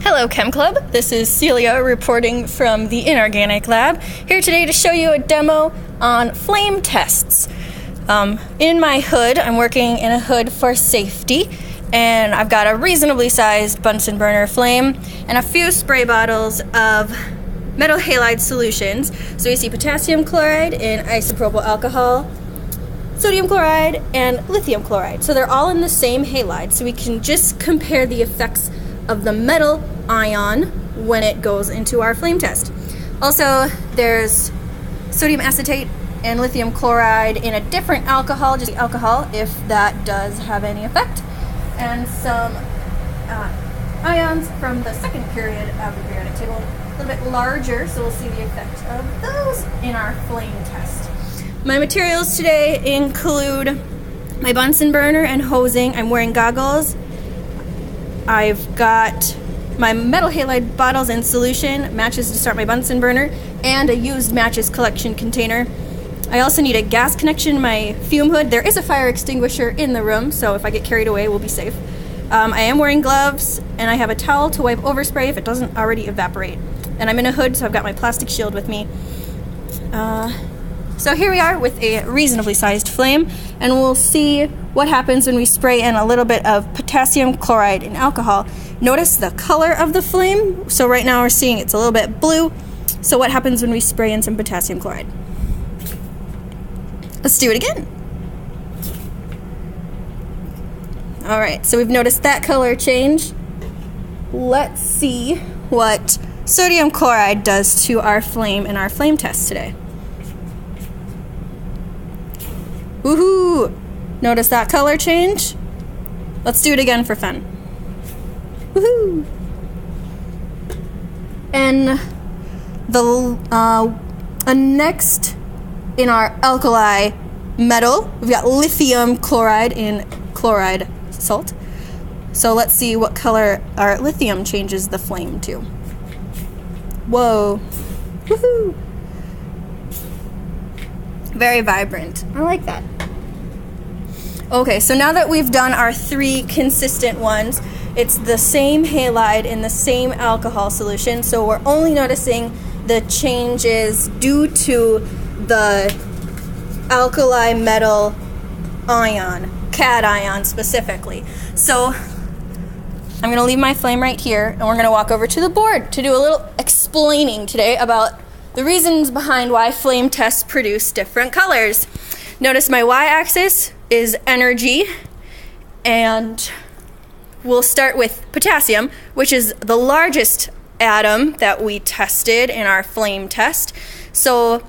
Hello Chem Club, this is Celia reporting from the Inorganic Lab, here today to show you a demo on flame tests. In my hood, I'm working in a hood for safety, and I've got a reasonably sized Bunsen burner flame and a few spray bottles of metal halide solutions. So you see potassium chloride in isopropyl alcohol, sodium chloride, and lithium chloride. So they're all in the same halide, so we can just compare the effects of the metal ion when it goes into our flame test. Also, there's sodium acetate and lithium chloride in a different alcohol, just alcohol if that does have any effect, and some ions from the second period of the periodic table, a little bit larger, so we'll see the effect of those in our flame test. My materials today include my Bunsen burner and hosing. I'm wearing goggles. I've got my metal halide bottles in solution, matches to start my Bunsen burner, and a used matches collection container. I also need a gas connection in my fume hood. There is a fire extinguisher in the room, so if I get carried away, we'll be safe. I am wearing gloves, and I have a towel to wipe overspray if it doesn't already evaporate. And I'm in a hood, so I've got my plastic shield with me. So here we are with a reasonably sized flame, and we'll see what happens when we spray in a little bit of potassium chloride in alcohol. Notice the color of the flame. So right now we're seeing it's a little bit blue. So what happens when we spray in some potassium chloride? Let's do it again. All right, so we've noticed that color change. Let's see what sodium chloride does to our flame in our flame test today. Woohoo! Notice that color change? Let's do it again for fun. Woohoo! And the next in our alkali metal, we've got lithium chloride in chloride salt. So let's see what color our lithium changes the flame to. Whoa! Woohoo! Very vibrant. I like that. Okay, so now that we've done our three consistent ones, it's the same halide in the same alcohol solution, so we're only noticing the changes due to the alkali metal ion, cation specifically. So I'm going to leave my flame right here, and we're going to walk over to the board to do a little explaining today about the reasons behind why flame tests produce different colors. Notice my y-axis is energy, and we'll start with potassium, which is the largest atom that we tested in our flame test. So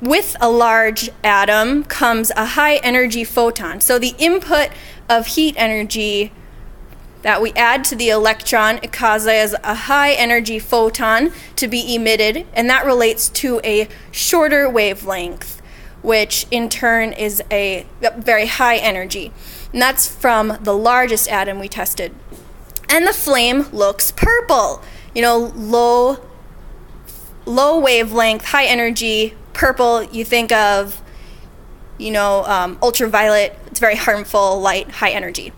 with a large atom comes a high energy photon. So the input of heat energy that we add to the electron, it causes a high energy photon to be emitted, and that relates to a shorter wavelength, which in turn is a very high energy. And that's from the largest atom we tested. And the flame looks purple. You know, low wavelength, high energy, purple, you think of, ultraviolet. It's very harmful light, high energy.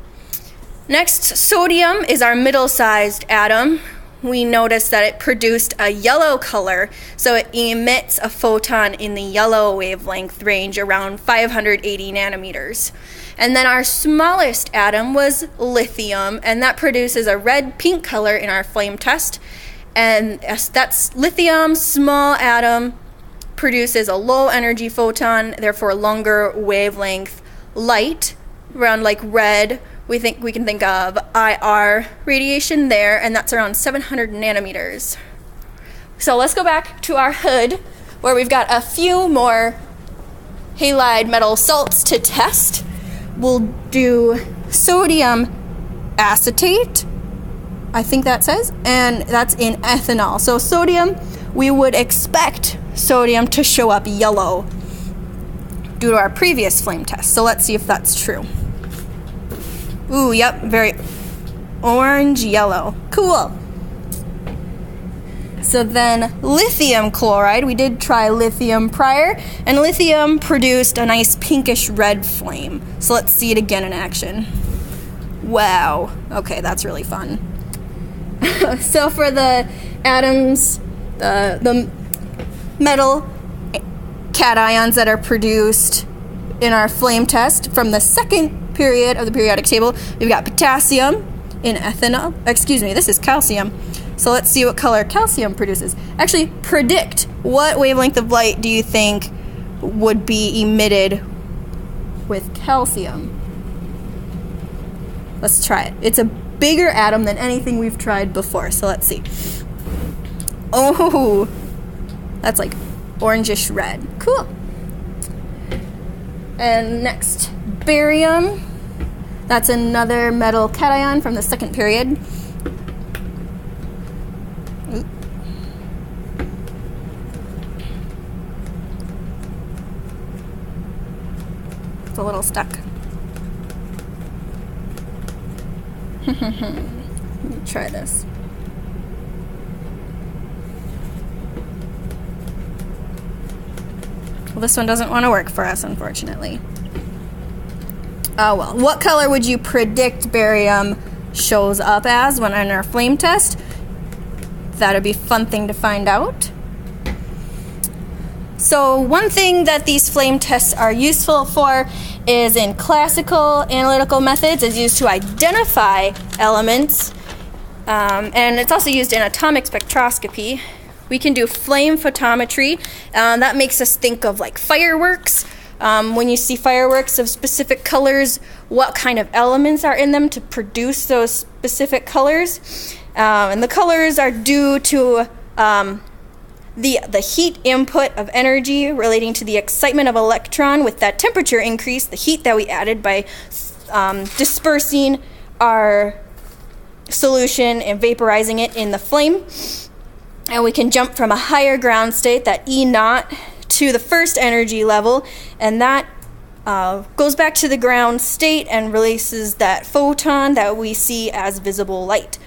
Next, sodium is our middle-sized atom. We noticed that it produced a yellow color, so it emits a photon in the yellow wavelength range around 580 nanometers. And then our smallest atom was lithium, and that produces a red-pink color in our flame test. And that's lithium, small atom, produces a low energy photon, therefore longer wavelength light, around like red. We can think of IR radiation there, and that's around 700 nanometers. So let's go back to our hood, where we've got a few more halide metal salts to test. We'll do sodium acetate, I think that says, and that's in ethanol. So sodium, we would expect sodium to show up yellow due to our previous flame test. So let's see if that's true. Ooh, yep, very orange yellow. Cool. So then lithium chloride, we did try lithium prior, and lithium produced a nice pinkish red flame. So let's see it again in action. Wow. Okay, that's really fun. So for the atoms, the metal cations that are produced in our flame test from the second period of the periodic table, we've got potassium in ethanol. Excuse me, this is calcium. So let's see what color calcium produces. Actually, predict what wavelength of light do you think would be emitted with calcium? Let's try it. It's a bigger atom than anything we've tried before, so let's see. Oh, that's like orangish red. Cool. And next, barium. That's another metal cation from the second period. Oop. It's a little stuck. Let me try this. Well, this one doesn't want to work for us, unfortunately. Oh well. What color would you predict barium shows up as when in our flame test? That'd be a fun thing to find out. So one thing that these flame tests are useful for is in classical analytical methods is used to identify elements, and it's also used in atomic spectroscopy. We can do flame photometry. That makes us think of like fireworks. When you see fireworks of specific colors, what kind of elements are in them to produce those specific colors. And the colors are due to the heat input of energy relating to the excitement of electron with that temperature increase, the heat that we added by dispersing our solution and vaporizing it in the flame. And we can jump from a higher ground state, that E naught, to the first energy level, and that goes back to the ground state and releases that photon that we see as visible light.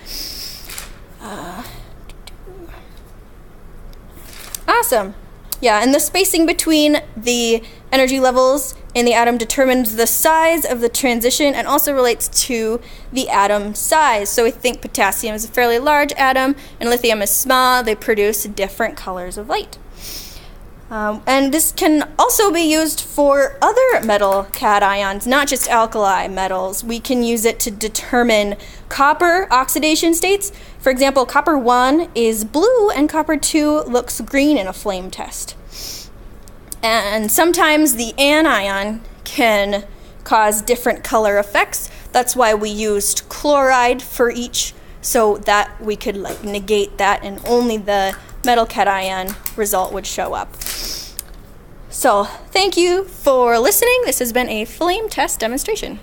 Awesome. Yeah, and the spacing between the energy levels in the atom determines the size of the transition and also relates to the atom size. So we think potassium is a fairly large atom and lithium is small. They produce different colors of light. And this can also be used for other metal cations, not just alkali metals. We can use it to determine copper oxidation states. For example, copper 1 is blue and copper 2 looks green in a flame test. And sometimes the anion can cause different color effects. That's why we used chloride for each, so that we could negate that and only the metal cation result would show up. So thank you for listening. This has been a flame test demonstration.